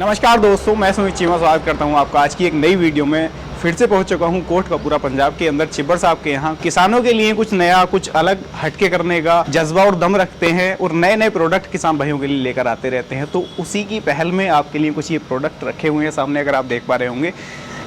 नमस्कार दोस्तों, मैं सुमित चीमा स्वागत करता हूं आपका आज की एक नई वीडियो में। फिर से पहुंच चुका हूं कोटकपूरा पंजाब के अंदर छिब्बर साहब के यहाँ। किसानों के लिए कुछ नया, कुछ अलग हटके करने का जज्बा और दम रखते हैं और नए नए प्रोडक्ट किसान भाइयों के लिए लेकर आते रहते हैं। तो उसी की पहल में आपके लिए कुछ ये प्रोडक्ट रखे हुए हैं सामने, अगर आप देख पा रहे होंगे।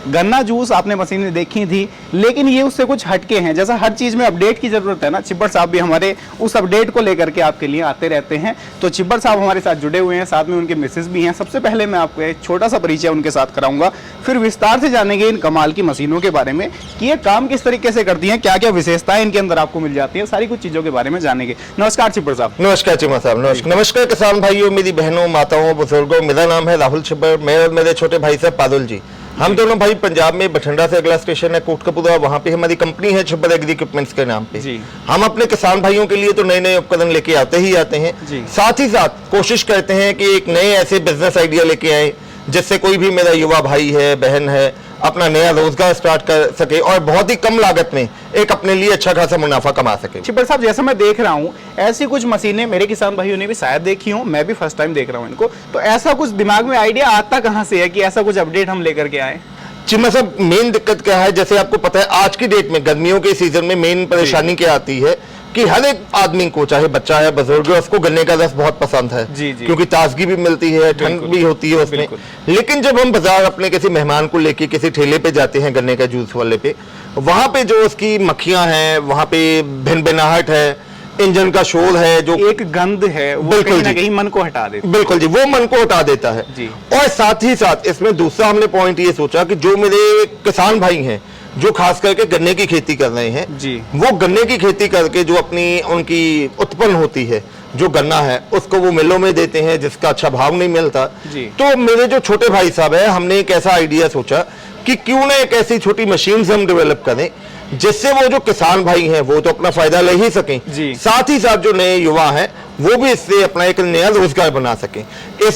गन्ना जूस आपने मशीनें देखी थी, लेकिन ये उससे कुछ हटके हैं। जैसा हर चीज़ में अपडेट की ज़रूरत है ना, छिब्बर साहब भी हमारे उस अपडेट को लेकर के आपके लिए आते रहते हैं। तो छिब्बर साहब हमारे साथ जुड़े हुए हैं, साथ में उनके मिसेस भी हैं। सबसे पहले मैं आपको एक छोटा सा परिचय उनके साथ कराऊंगा, फिर विस्तार से जानेंगे इन कमाल की मशीनों के बारे में कि ये काम किस तरीके से करती हैं, क्या क्या विशेषताएं इनके अंदर आपको मिल जाती हैं, सारी कुछ चीज़ों के बारे में जानेंगे। नमस्कार छिब्बर साहब। नमस्कार चिमा साहब। नमस्कार किसान भाइयों, मेरी बहनों, माताओं, बुजुर्गों। मेरा नाम है राहुल छिब्बर। मैं और मेरे छोटे भाई साहब पारुल जी, हम दोनों भाई पंजाब में बठिंडा से अगला स्टेशन है कोटकपूरा, वहाँ पे हमारी कंपनी है छिब्बर एग्री इक्विपमेंट्स के नाम पे जी। हम अपने किसान भाइयों के लिए तो नए नए उपकरण लेके आते ही आते हैं, साथ ही साथ कोशिश करते हैं कि एक नए ऐसे बिजनेस आइडिया लेके आए जिससे कोई भी मेरा युवा भाई है, बहन है, अपना नया रोजगार स्टार्ट कर सके और बहुत ही कम लागत में एक अपने लिए अच्छा खासा मुनाफा कमा सके। छिब्बर साहब, जैसा मैं देख रहा हूँ ऐसी कुछ मशीनें मेरे किसान भाइयों ने भी शायद देखी हो, मैं भी फर्स्ट टाइम देख रहा हूँ इनको। तो ऐसा कुछ दिमाग में आइडिया आता कहाँ से है कि ऐसा कुछ अपडेट हम लेकर के आए? चिमा साहब, मेन दिक्कत क्या है, जैसे आपको पता है आज की डेट में गर्मियों के सीजन में मेन परेशानी क्या आती है कि हर एक आदमी को, चाहे बच्चा है, बुजुर्ग है, उसको गन्ने का रस बहुत पसंद है जी। क्योंकि ताजगी भी मिलती है, ठंड भी होती है उसमें। लेकिन जब हम बाजार अपने किसी मेहमान को लेके किसी ठेले पे जाते हैं गन्ने का जूस वाले पे, वहां पे जो उसकी मक्खियां हैं, वहां पे भिनभिनाहट है, इंजन का शोर है, जो एक गंध है, वो कहीं ना कहीं मन को हटा देता है। बिल्कुल जी, वो मन को हटा देता है जी। और साथ ही साथ इसमें दूसरा हमने पॉइंट ये सोचा कि जो मेरे किसान भाई हैं जो खास करके गन्ने की खेती कर रहे हैं जी, वो गन्ने की खेती करके जो अपनी उनकी उत्पन्न होती है जो गन्ना है उसको वो मिलों में देते हैं जिसका अच्छा भाव नहीं मिलता जी। तो मेरे जो छोटे भाई साहब है, हमने एक ऐसा आइडिया सोचा कि क्यों ना एक ऐसी छोटी मशीन हम डेवलप करें जिससे वो जो किसान भाई हैं वो तो अपना फायदा ले ही सकें, साथ ही साथ जो नए युवा हैं वो भी इससे अपना एक नया रोजगार बना सकें।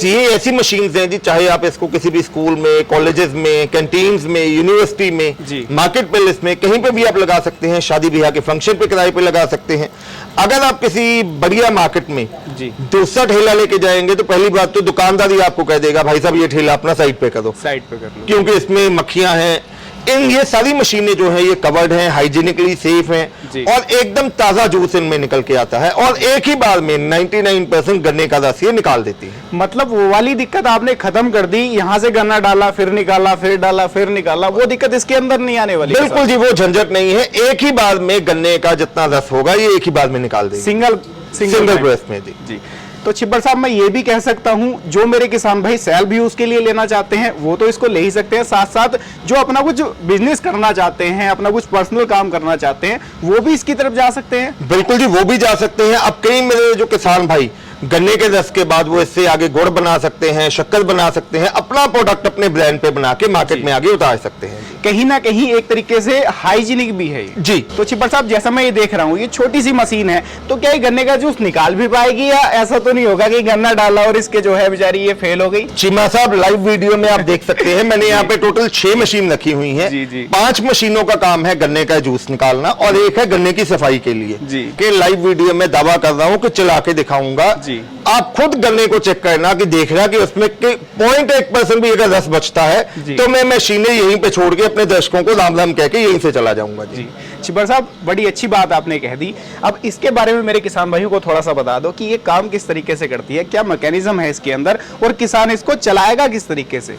ये ऐसी मशीन्स हैं जी, चाहे आप इसको किसी भी स्कूल में, कॉलेजेस में, कैंटीन्स में, यूनिवर्सिटी में, मार्केट प्लेस में, कहीं पे भी आप लगा सकते हैं। शादी ब्याह के फंक्शन पे किराए पे लगा सकते हैं। अगर आप किसी बढ़िया मार्केट में दूसरा ठेला लेके जाएंगे तो पहली बात तो दुकानदार ही आपको कह देगा भाई साहब ये ठेला अपना साइड पे कर दो, क्योंकि इसमें मक्खियां हैं। ये सारी मशीनें जो है ये कवर्ड हैं, हाइजीनिकली सेफ हैं और एकदम ताजा जूस इनमें निकल के आता है और एक ही बार में 99% गन्ने का रस ये निकाल देती है। मतलब वो वाली दिक्कत आपने खत्म कर दी, यहाँ से गन्ना डाला फिर निकाला, फिर डाला फिर निकाला, वो दिक्कत इसके अंदर नहीं आने वाली। बिल्कुल जी, वो झंझट नहीं है। एक ही बार में गन्ने का जितना रस होगा ये एक ही बार में निकाल देगी, सिंगल ब्रेथ में जी। तो छिब्बर साहब, मैं ये भी कह सकता हूं जो मेरे किसान भाई सेल्फ भी उसके लिए लेना चाहते हैं वो तो इसको ले ही सकते हैं, साथ साथ जो अपना कुछ बिजनेस करना चाहते हैं, अपना कुछ पर्सनल काम करना चाहते हैं वो भी इसकी तरफ जा सकते हैं। बिल्कुल जी, वो भी जा सकते हैं। अब कई मेरे जो किसान भाई गन्ने के रस के बाद वो इससे आगे गुड़ बना सकते हैं, शक्कर बना सकते हैं, अपना प्रोडक्ट अपने ब्रांड पे बना के मार्केट में आगे उतार सकते हैं। कहीं ना कहीं एक तरीके से हाइजीनिक भी है जी। तो छिब्बर साहब, जैसा मैं ये देख रहा हूँ ये छोटी सी मशीन है, तो क्या ये गन्ने का जूस निकाल भी पाएगी या ऐसा तो नहीं होगा कि गन्ना डाला और इसके जो है बेचारी ये फेल हो गई? चिमा साहब, लाइव वीडियो में आप देख सकते हैं मैंने यहाँ पे टोटल 6 मशीन रखी हुई है। 5 मशीनों का काम है गन्ने का जूस निकालना और एक है गन्ने की सफाई के लिए कि लाइव वीडियो में दावा कर रहा हूँ कि चला के दिखाऊंगा। आप खुद गन्ने को चेक करना कि देखना कि उसमें 0.1% भी अगर रस बचता है तो मैं मशीनें यहीं पे छोड़ के अपने दर्शकों को राम राम कह के यहीं से चला जाऊंगा जी। छिब्बर साहब, बड़ी अच्छी बात आपने कह दी। अब इसके बारे में मेरे किसान भाइयों को थोड़ा सा बता दो कि ये काम किस तरीके से करती है, क्या मैकेनिज्म है इसके अंदर और किसान इसको चलाएगा किस तरीके से?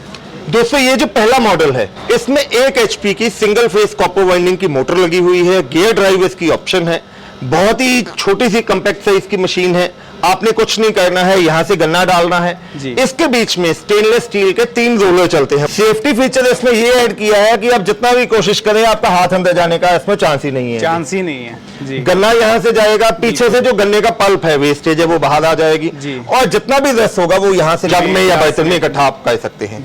दोस्तों, ये जो पहला मॉडल है इसमें 1 HP की सिंगल फेस कॉपर वाइंडिंग की मोटर लगी हुई है, गियर ड्राइव इसकी ऑप्शन है, बहुत ही छोटी सी कॉम्पैक्ट साइज की मशीन है। आपने कुछ नहीं करना है, यहां से गन्ना डालना है। इसके बीच में स्टेनलेस स्टील के 3 रोलर चलते हैं। सेफ्टी फीचर इसमें ये ऐड किया है कि आप जितना भी कोशिश करें आपका हाथ अंदर जाने का इसमें चांस ही नहीं है। चांस ही नहीं है जी। गन्ना यहां से जाएगा, पीछे से जो गन्ने का पल्प है, वेस्टेज है, वो बाहर आ जाएगी और जितना भी रस होगा वो यहाँ से जग में या बर्तन में इकट्ठा आप कर सकते हैं।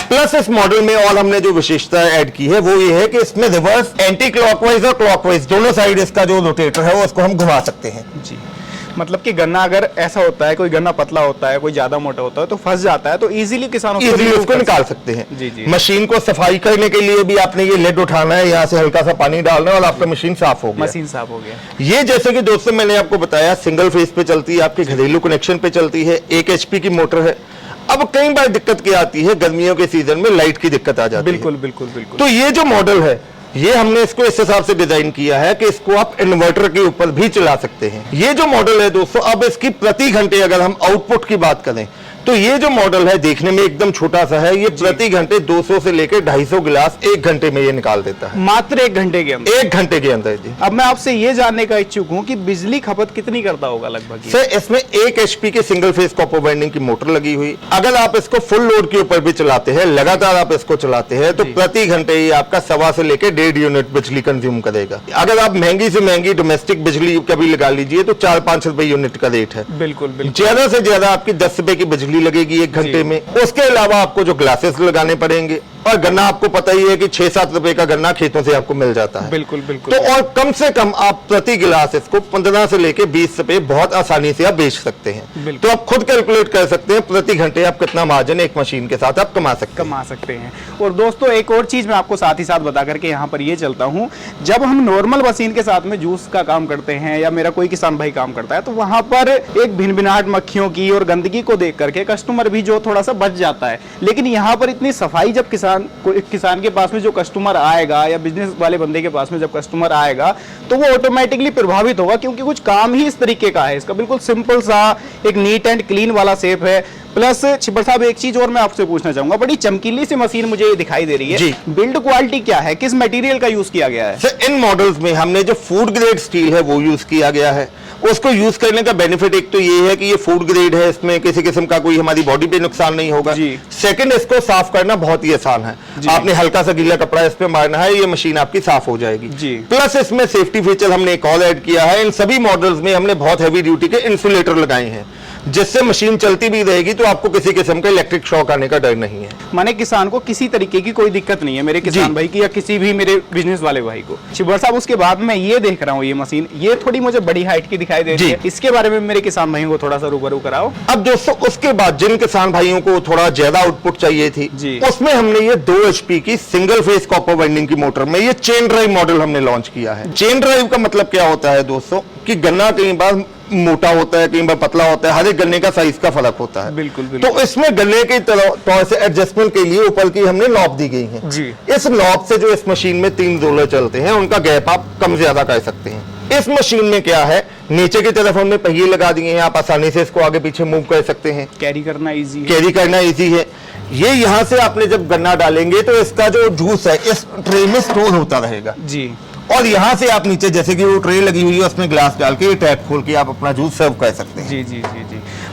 प्लस इस मॉडल में और हमने जो विशेषता ऐड की है वो ये है कि इसमें रिवर्स, एंटी क्लॉकवाइज और क्लॉकवाइज दोनों साइड इसका जो रोटेटर है वो उसको हम घुमा सकते हैं जी। मतलब कि गन्ना अगर ऐसा होता है, कोई गन्ना पतला होता है, कोई ज्यादा मोटा होता है तो फंस जाता है, तो इजीली किसान उसको निकाल सकते हैं। मशीन को सफाई करने के लिए भी आपने ये लेड उठाना है, यहाँ से हल्का सा पानी डालना है और आपका मशीन साफ हो गया। मशीन साफ हो गया। ये जैसे कि दोस्तों मैंने आपको बताया सिंगल फेस पे चलती है, आपके घरेलू कनेक्शन पे चलती है, 1 HP की मोटर है। अब कई बार दिक्कत क्या आती है, गर्मियों के सीजन में लाइट की दिक्कत आ जाती है। बिल्कुल बिल्कुल बिल्कुल। तो ये जो मॉडल है, ये हमने इसको इस हिसाब से डिजाइन किया है कि इसको आप इन्वर्टर के ऊपर भी चला सकते हैं। ये जो मॉडल है दोस्तों, अब इसकी प्रति घंटे अगर हम आउटपुट की बात करें तो ये जो मॉडल है देखने में एकदम छोटा सा है, ये प्रति घंटे 200 से लेकर 250 गिलास 1 घंटे में ये निकाल देता है। मात्र 1 घंटे के अंदर? 1 घंटे के अंदर जी। अब मैं आपसे ये जानने का इच्छुक हूँ कि बिजली खपत कितनी करता होगा लगभग? सर इसमें 1 HP की सिंगल फेज कॉपर वाइंडिंग की मोटर लगी हुई। अगर आप इसको फुल लोड के ऊपर भी चलाते हैं, लगातार आप इसको चलाते हैं, तो प्रति घंटे ये आपका 1.25 से लेकर 1.5 यूनिट बिजली कंज्यूम करेगा। अगर आप महंगी से महंगी डोमेस्टिक बिजली कभी लगा लीजिए तो 4-5 रुपए यूनिट का रेट है। बिल्कुल बिल्कुल। ज्यादा से ज्यादा आपकी 10 रुपए की बिजली लगेगी 1 घंटे में। उसके अलावा आपको जो ग्लासेस लगाने पड़ेंगे, और गन्ना आपको पता ही है कि 6-7 रुपए का गन्ना खेतों से आपको मिल जाता है। बिल्कुल बिल्कुल। तो और कम से कम आप प्रति गिलास इसको 15 से लेके 20 रुपए बहुत आसानी से आप बेच सकते हैं। तो आप खुद कैलकुलेट कर सकते हैं प्रति घंटे आप कितना मार्जिन एक मशीन के साथ आप कमा सकते हैं। और दोस्तों एक और चीज मैं आपको साथ ही साथ बता करके यहाँ पर ये चलता हूँ, जब हम नॉर्मल मशीन के साथ में जूस का काम करते हैं या मेरा कोई किसान भाई काम करता है, तो वहां पर एक भिनभिनाहट मक्खियों की और गंदगी को देख करके कस्टमर भी जो थोड़ा सा बच जाता है। लेकिन यहाँ पर इतनी सफाई, जब किसान के पास में जो कस्टमर आएगा या बिजनेस वाले बंदे के पास में जब कस्टमर आएगा, तो वो ऑटोमेटिकली प्रभावित होगा, क्योंकि कुछ काम ही इस तरीके का है। इसका बिल्कुल सिंपल सा एक नीट एंड क्लीन वाला शेप है। प्लस छिब्बर साहब एक चीज और मैं आपसे पूछना चाहूंगा, बड़ी चमकीली सी मशीन मुझे ये दिखाई दे रही है जी। बिल्ड क्वालिटी क्या है, किस मटेरियल का यूज किया गया है? सर इन मॉडल्स में हमने जो फूड ग्रेड स्टील है वो यूज किया गया है। उसको यूज करने का बेनिफिट एक तो ये है कि ये फूड ग्रेड है, इसमें किसी किस्म का कोई हमारी बॉडी पे नुकसान नहीं होगा। सेकंड, इसको साफ करना बहुत ही आसान है। आपने हल्का सा गीला कपड़ा इस पे मारना है, ये मशीन आपकी साफ हो जाएगी। प्लस इसमें सेफ्टी फीचर हमने एक और ऐड किया है। इन सभी मॉडल्स में हमने बहुत हैवी ड्यूटी के इंसुलेटर लगाए हैं, जिससे मशीन चलती भी रहेगी तो आपको किसी किस्म का इलेक्ट्रिक शॉक आने का डर नहीं है। माने किसान को किसी तरीके की कोई दिक्कत नहीं है, मेरे किसान भाई की या किसी भी मेरे बिजनेस वाले भाई को। छिब्बर साहब उसके बाद मैं ये देख रहा हूँ, ये मशीन ये थोड़ी मुझे बड़ी हाइट की दिखाई दे रही है, इसके बारे में मेरे किसान भाइयों को थोड़ा सा रूबरू कराओ। अब दोस्तों उसके बाद जिन किसान भाइयों को थोड़ा ज्यादा आउटपुट चाहिए थी, उसमें हमने ये 2 HP की सिंगल फेज कॉपर वाइंडिंग की मोटर में ये चेन ड्राइव मॉडल हमने लॉन्च किया है। चेन ड्राइव का मतलब क्या होता है दोस्तों, कि गन्ना कई बार मोटा होता है, कई बार पतला होता है, हर एक गन्ने का साइज का फर्क होता है। बिल्कुल बिल्कुल। तो इसमें गन्ने के तौर से एडजस्टमेंट के लिए ऊपर की हमने नॉब दी गई है जी। इस नॉब से जो इस मशीन में 3 रोलर चलते हैं, उनका गैप आप कम ज्यादा कर सकते हैं। इस मशीन में क्या है, नीचे की तरफ हमने पहिए लगा दिए हैं, आप आसानी से इसको आगे पीछे मूव कर सकते हैं। कैरी करना इजी है। ये यहाँ से आपने जब गन्ना डालेंगे तो इसका जो जूस है इस ट्रे में स्टोर होता रहेगा जी। और यहाँ से आप नीचे जैसे कि वो ट्रे लगी हुई है उसमें ग्लास डाल के टैप खोल के आप अपना जूस सर्व कर सकते हैं। जी।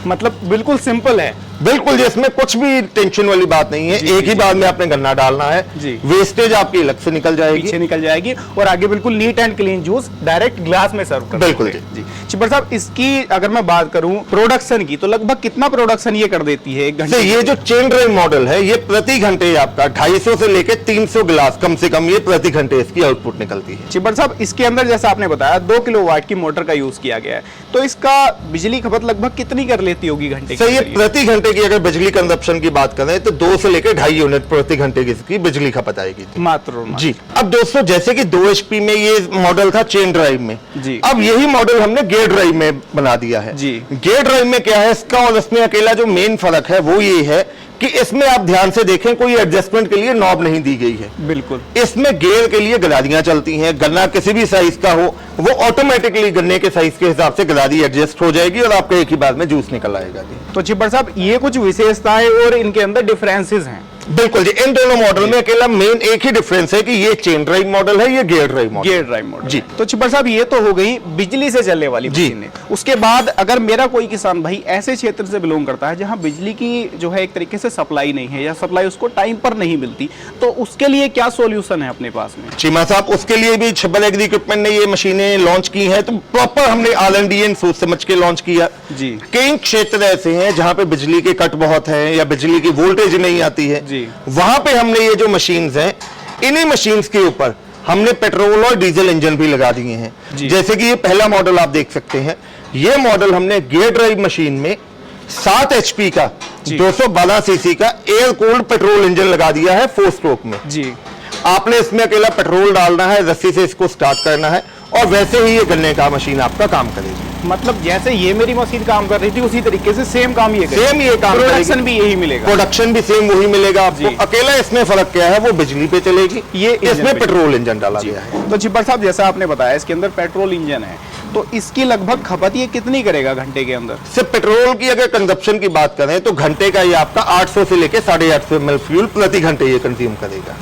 मतलब बिल्कुल सिंपल है, बिल्कुल जिसमें कुछ भी टेंशन वाली बात नहीं है। एक ही बार में आपने गन्ना डालना है जी। वेस्टेज आपकी अलग से निकल जाएगी और आगे बिल्कुल neat and clean juice direct glass में सर्व कर। बिल्कुल जी। छिब्बर साहब इसकी अगर मैं बात करूं प्रोडक्शन की, तो लगभग कितना प्रोडक्शन ये कर देती है 1 घंटे? ये जो चेन ड्राइव मॉडल है, ये प्रति घंटे आपका 250 से लेकर 300 गिलास कम से कम ये प्रति घंटे इसकी आउटपुट निकलती है। छिब्बर साहब इसके अंदर जैसा आपने बताया 2 किलोवाट की मोटर का यूज किया गया है, तो इसका बिजली खपत लगभग कितनी कर लेती होगी घंटे की? ये प्रति घंटे की अगर बिजली कंजप्शन की बात करें तो 2 से लेकर 2.5 यूनिट प्रति घंटे की बिजली खपत आएगी मात्र जी। अब दोस्तों जैसे कि 2 HP में ये मॉडल था चेन ड्राइव में जी, अब यही मॉडल हमने गियर ड्राइव में बना दिया है जी। गियर ड्राइव में क्या है इसका और इसमें अकेला जो मेन फर्क है वो ये है कि इसमें आप ध्यान से देखें कोई एडजस्टमेंट के लिए नॉब नहीं दी गई है। बिल्कुल इसमें गियर के लिए गलादियां चलती हैं, गन्ना किसी भी साइज का हो वो ऑटोमेटिकली गन्ने के साइज के हिसाब से गलादी एडजस्ट हो जाएगी और आपको एक ही बार में जूस निकल आएगा। तो छिब्बर साहब ये कुछ विशेषताएं और इनके अंदर डिफरेंसेस हैं? बिल्कुल जी, इन दोनों मॉडल में अकेला मेन एक ही डिफरेंस है कि ये चेन ड्राइव मॉडल है, ये गियर ड्राइव मॉडल जी। तो छिब्बर साहब ये तो हो गई बिजली से चलने वाली मशीनें। उसके बाद अगर मेरा कोई किसान भाई ऐसे क्षेत्र से बिलोंग करता है जहां बिजली की जो है एक तरीके से सप्लाई नहीं है या सप्लाई उसको टाइम पर नहीं मिलती, तो उसके लिए क्या सोल्यूशन है अपने पास में? चीमा साहब उसके लिए भी छिब्बर एग्री इक्विपमेंट ने ये मशीनें लॉन्च की हैं, तो प्रॉपर हमने R&D सोच समझ के लॉन्च किया जी। कई क्षेत्र ऐसे हैं जहां पे बिजली के कट बहुत है या बिजली की वोल्टेज नहीं आती है जी, वहां पे हमने ये जो मशीन्स हैं इन्हीं मशीन्स के ऊपर हमने पेट्रोल और डीजल इंजन भी लगा दिए हैं। जैसे कि ये पहला मॉडल आप देख सकते हैं, ये मॉडल हमने गियर ड्राइव मशीन में 7 HP का 212 cc का एयर कूल्ड पेट्रोल इंजन लगा दिया है 4 स्ट्रोक में जी। आपने इसमें अकेला पेट्रोल डालना है, रस्सी से इसको स्टार्ट करना है और वैसे ही ये गन्ने का मशीन आपका काम करेगी। मतलब जैसे ये मेरी मशीन काम कर रही थी उसी तरीके से सेम काम ये सेम ये काम करेगी। प्रोडक्शन भी यही मिलेगा, प्रोडक्शन भी सेम वही मिलेगा आपको। अकेला इसमें फर्क क्या है, वो बिजली पे चलेगी, ये इसमें पेट्रोल इंजन डाला गया है। तो छिब्बर साहब जैसा आपने बताया इसके अंदर पेट्रोल इंजन है, तो इसकी लगभग खपत ये कितनी करेगा घंटे के अंदर? सिर्फ पेट्रोल की अगर कंजप्शन की बात करें तो घंटे का ये आपका 800 से लेके 850 ml फ्यूल प्रति घंटे ये कंज्यूम करेगा।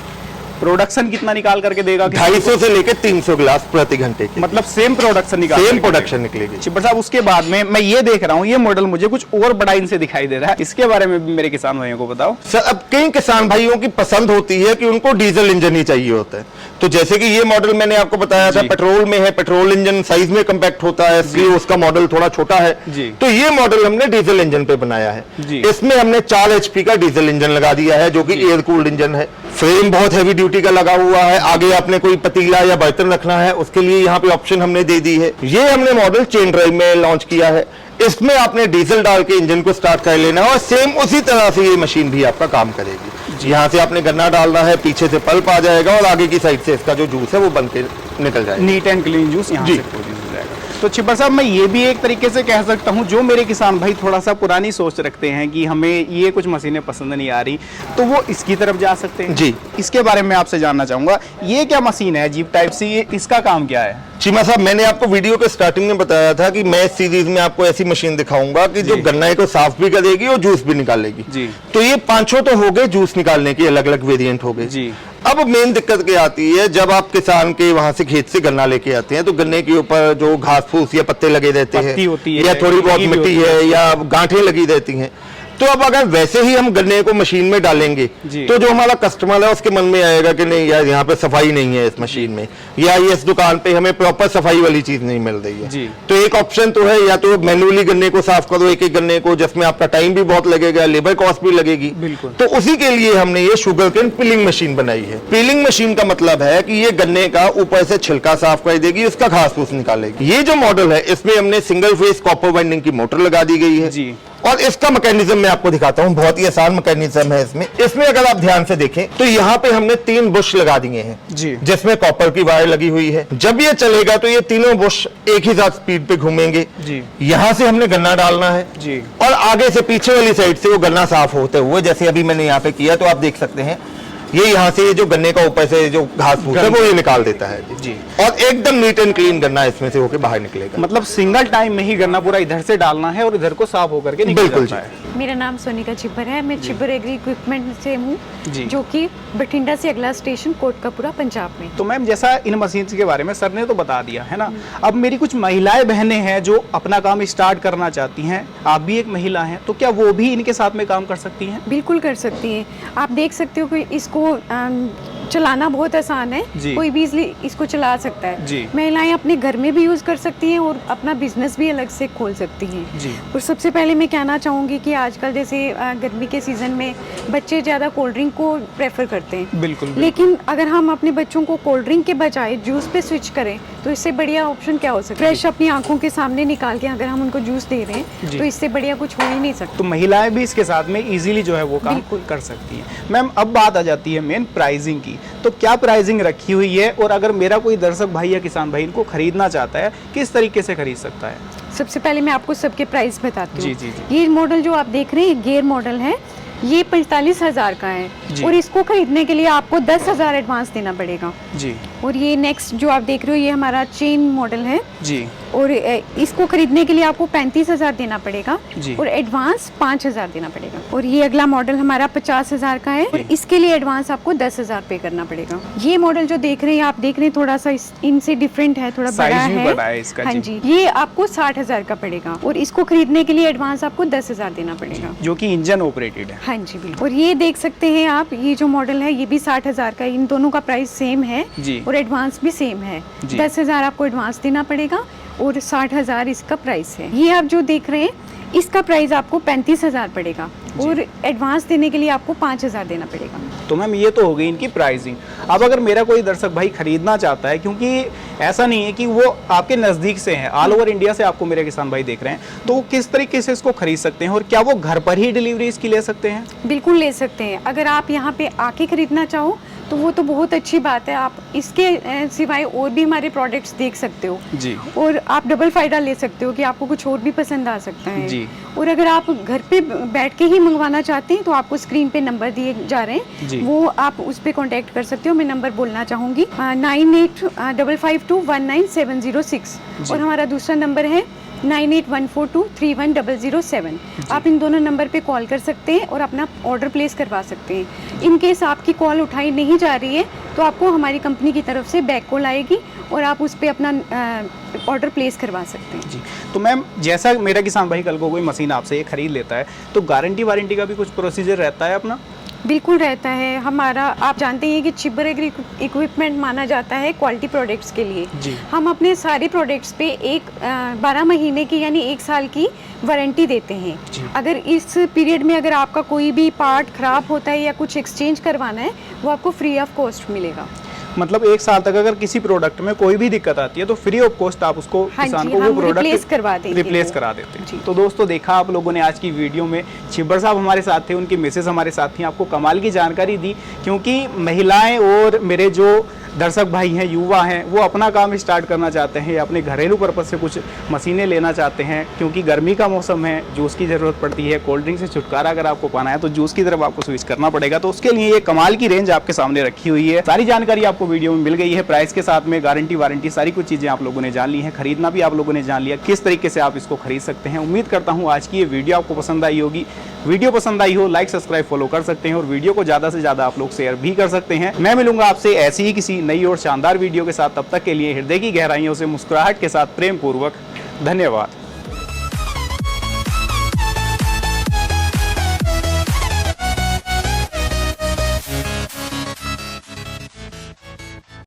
प्रोडक्शन कितना निकाल करके देगा? 250 से लेके 300 गिलास प्रति घंटे के, मतलब सेम प्रोडक्शन निकाल, सेम प्रोडक्शन निकलेगी। छिब्बर साहब उसके बाद में मैं ये देख रहा हूँ, ये मॉडल मुझे कुछ और बड़ा इनसे दिखाई दे रहा है, इसके बारे में भी मेरे किसान भाइयों को बताओ। सर अब कई किसान भाइयों की पसंद होती है कि उनको डीजल इंजन ही चाहिए होता है, तो जैसे कि ये मॉडल मैंने आपको बताया था पेट्रोल में है, पेट्रोल इंजन साइज में कम्पैक्ट होता है, इसलिए उसका मॉडल थोड़ा छोटा है। तो ये मॉडल हमने डीजल इंजन पे बनाया है। इसमें हमने 4 HP का डीजल इंजन लगा दिया है जो कि एयर कूल्ड इंजन है। फ्रेम बहुत हैवी ड्यूटी का लगा हुआ है, आगे आपने कोई पतीला या बर्तन रखना है उसके लिए यहाँ पे ऑप्शन हमने दे दी है। ये हमने मॉडल चेन ड्राइव में लॉन्च किया है। इसमें आपने डीजल डाल के इंजन को स्टार्ट कर लेना है और सेम उसी तरह से ये मशीन भी आपका काम करेगी। यहाँ से आपने गन्ना डालना है, पीछे से पल्प आ जाएगा और आगे की साइड से इसका जो जूस है वो बन के निकल जाएगा, नीट एंड क्लीन जूस यहाँ से प्रोड्यूस हो जाएगा। तो छिब्बर साहब मैं ये भी एक तरीके से कह सकता हूँ, जो मेरे किसान भाई थोड़ा सा पुरानी सोच रखते हैं कि हमें ये कुछ मशीनें पसंद नहीं आ रही, तो वो इसकी तरफ जा सकते हैं। जी, इसके बारे में आपसे जानना चाहूंगा, ये क्या मशीन है जीप टाइप सी, ये इसका काम क्या है? चीमा साहब मैंने आपको वीडियो के स्टार्टिंग में बताया था कि मैं इस सीरीज में आपको ऐसी मशीन दिखाऊंगा कि जो गन्ने को साफ भी करेगी और जूस भी निकालेगी। जी। तो ये 5 तो हो गए जूस निकालने के अलग अलग वेरिएंट हो गए। जी। अब मेन दिक्कत क्या आती है, जब आप किसान के वहां से खेत से गन्ना लेके आते हैं तो गन्ने के ऊपर जो घास फूस या पत्ते लगे रहते हैं या थोड़ी बहुत मिट्टी है या गांठें लगी रहती हैं, तो अब अगर वैसे ही हम गन्ने को मशीन में डालेंगे तो जो हमारा कस्टमर है उसके मन में आएगा कि नहीं यार यहाँ पे सफाई नहीं है इस मशीन में, या ये इस दुकान पे हमें प्रॉपर सफाई वाली चीज नहीं मिल रही है। तो एक ऑप्शन तो है, या तो मैन्युअली गन्ने को साफ करो एक एक गन्ने को, जिसमें आपका टाइम भी बहुत लगेगा, लेबर कॉस्ट भी लगेगी। तो उसी के लिए हमने ये शुगर केन पिलिंग मशीन बनाई है। पिलिंग मशीन का मतलब है कि ये गन्ने का ऊपर से छिलका साफ कर देगी, उसका घास फूस निकालेगी। ये जो मॉडल है इसमें हमने सिंगल फेज कॉपर वाइंडिंग की मोटर लगा दी गई है और इसका मैकेनिज्म मैं आपको दिखाता हूं, बहुत ही आसान मैकेनिज्म है इसमें अगर आप ध्यान से देखें तो यहाँ पे हमने 3 बुश लगा दिए हैं जिसमें कॉपर की वायर लगी हुई है। जब ये चलेगा तो ये तीनों बुश एक ही साथ स्पीड पे घूमेंगे। यहाँ से हमने गन्ना डालना है और आगे से पीछे वाली साइड से वो गन्ना साफ होते हुए, जैसे अभी मैंने यहाँ पे किया तो आप देख सकते हैं ये यहाँ से जो गन्ने का ऊपर से जो घास फूस है वो ये निकाल देता है जी, और एकदम नीट एंड क्लीन गन्ना इसमें से होकर बाहर निकलेगा। मतलब सिंगल टाइम में ही गन्ना पूरा इधर से डालना है और इधर को साफ होकर के निकल जाता है। मेरा नाम सोनिका छिब्बर है, मैं छिब्बर एग्री इक्विपमेंट से हूँ जो कि बठिंडा से अगला स्टेशन कोटकपुरा पंजाब में। तो मैम जैसा इन मशीन के बारे में सर ने तो बता दिया है ना, अब मेरी कुछ महिलाएं बहनें हैं जो अपना काम स्टार्ट करना चाहती हैं, आप भी एक महिला हैं, तो क्या वो भी इनके साथ में काम कर सकती हैं? बिल्कुल कर सकती हैं। आप देख सकते हो कि इसको चलाना बहुत आसान है, कोई भी इजीली इसको चला सकता है। महिलाएं अपने घर में भी यूज कर सकती हैं और अपना बिजनेस भी अलग से खोल सकती हैं। और सबसे पहले मैं कहना चाहूंगी कि आजकल जैसे गर्मी के सीजन में बच्चे ज्यादा कोल्ड ड्रिंक को प्रेफर करते हैं। बिल्कुल। लेकिन अगर हम अपने बच्चों को कोल्ड ड्रिंक के बजाय जूस पे स्विच करें तो इससे बढ़िया ऑप्शन क्या हो सकता है? फ्रेश अपनी आंखों के सामने निकाल के अगर हम उनको जूस दे रहे हैं तो इससे बढ़िया कुछ हो ही नहीं सकता। तो महिलाएं भी इसके साथ में इजीली जो है वो काम कर सकती हैं। मैम अब बात आ जाती है मेन प्राइसिंग की, तो क्या प्राइसिंग रखी हुई है और अगर मेरा कोई दर्शक भाई या किसान भाई इनको खरीदना चाहता है किस तरीके से खरीद सकता है? सबसे पहले मैं आपको सबके प्राइस बताती हूँ। ये मॉडल जो आप देख रहे हैं गियर मॉडल है, ये 45,000 का है और इसको खरीदने के लिए आपको 10,000 एडवांस देना पड़ेगा जी। और ये नेक्स्ट जो आप देख रहे हो ये हमारा चेन मॉडल है जी, और इसको खरीदने के लिए आपको 35,000 देना पड़ेगा और एडवांस 5,000 देना पड़ेगा। और ये अगला मॉडल हमारा 50,000 का है और इसके लिए एडवांस आपको 10,000 पे करना पड़ेगा। ये मॉडल जो देख रहे हैं आप देख रहे हैं थोड़ा सा इनसे डिफरेंट है, थोड़ा बड़ा है। हाँ जी, ये आपको 60,000 का पड़ेगा और इसको खरीदने के लिए एडवांस आपको 10,000 देना पड़ेगा, जो कि इंजन ऑपरेटेड है। हाँ जी बिल्कुल। और ये देख सकते हैं आप, ये जो मॉडल है ये भी 60,000 का, इन दोनों का प्राइस सेम है और एडवांस भी सेम है। 10,000 आपको एडवांस देना पड़ेगा और 60,000 इसका प्राइस है। ये आप जो देख रहे हैं इसका प्राइस आपको 35,000 पड़ेगा और एडवांस देने के लिए आपको 5,000 देना पड़ेगा। तो मैम ये तो हो गई इनकी प्राइसिंग। अब अगर मेरा कोई दर्शक भाई खरीदना चाहता है, क्योंकि ऐसा नहीं है कि वो आपके नज़दीक से है, ऑल ओवर इंडिया से आपको मेरे किसान भाई देख रहे हैं, तो वो किस तरीके से इसको खरीद सकते हैं और क्या वो घर पर ही डिलीवरी इसकी ले सकते हैं? बिल्कुल ले सकते हैं। अगर आप यहाँ पे आके खरीदना चाहो तो वो तो बहुत अच्छी बात है। आप इसके सिवाय और भी हमारे प्रोडक्ट्स देख सकते हो जी, और आप डबल फायदा ले सकते हो कि आपको कुछ और भी पसंद आ सकता है जी। और अगर आप घर पे बैठ के ही मंगवाना चाहते हैं तो आपको स्क्रीन पे नंबर दिए जा रहे हैं, वो आप उस पे कांटेक्ट कर सकते हो। मैं नंबर बोलना चाहूँगी 9855219706 और हमारा दूसरा नंबर है 9814231007। आप इन दोनों नंबर पे कॉल कर सकते हैं और अपना ऑर्डर प्लेस करवा सकते हैं। इन केस आपकी कॉल उठाई नहीं जा रही है तो आपको हमारी कंपनी की तरफ से बैक कॉल आएगी और आप उस पर अपना ऑर्डर प्लेस करवा सकते हैं। जी, तो मैम जैसा मेरा किसान भाई कल को कोई मशीन आपसे ये खरीद लेता है तो गारंटी वारंटी का भी कुछ प्रोसीजर रहता है अपना? बिल्कुल रहता है हमारा। आप जानते हैं कि चिबर एग्री इक्विपमेंट माना जाता है क्वालिटी प्रोडक्ट्स के लिए। हम अपने सारे प्रोडक्ट्स पे 12 महीने की यानी 1 साल की वारंटी देते हैं। अगर इस पीरियड में अगर आपका कोई भी पार्ट खराब होता है या कुछ एक्सचेंज करवाना है वो आपको फ्री ऑफ कॉस्ट मिलेगा। मतलब 1 साल तक अगर किसी प्रोडक्ट में कोई भी दिक्कत आती है तो फ्री ऑफ कॉस्ट आप उसको किसान को वो प्रोडक्ट रिप्लेस करा देते हैं। तो दोस्तों देखा आप लोगों ने आज की वीडियो में, छिब्बर साहब हमारे साथ थे, उनकी मिसेस हमारे साथ थी, आपको कमाल की जानकारी दी क्योंकि महिलाएं और मेरे जो दर्शक भाई हैं, युवा हैं, वो अपना काम स्टार्ट करना चाहते हैं या अपने घरेलू पर्पज से कुछ मशीनें लेना चाहते हैं क्योंकि गर्मी का मौसम है, जूस की ज़रूरत पड़ती है, कोल्ड ड्रिंक से छुटकारा अगर आपको पाना है तो जूस की तरफ आपको स्विच करना पड़ेगा। तो उसके लिए ये कमाल की रेंज आपके सामने रखी हुई है। सारी जानकारी आपको वीडियो में मिल गई है, प्राइस के साथ में गारंटी वारंटी सारी कुछ चीज़ें आप लोगों ने जान ली हैं, खरीदना भी आप लोगों ने जान लिया किस तरीके से आप इसको खरीद सकते हैं। उम्मीद करता हूँ आज की ये वीडियो आपको पसंद आई होगी। वीडियो पसंद आई हो लाइक सब्सक्राइब फॉलो कर सकते हैं और वीडियो को ज़्यादा से ज़्यादा आप लोग शेयर भी कर सकते हैं। मैं मिलूंगा आपसे ऐसी ही किसी नई और शानदार वीडियो के साथ, तब तक के लिए हृदय की गहराइयों से मुस्कुराहट के साथ प्रेम पूर्वक धन्यवाद।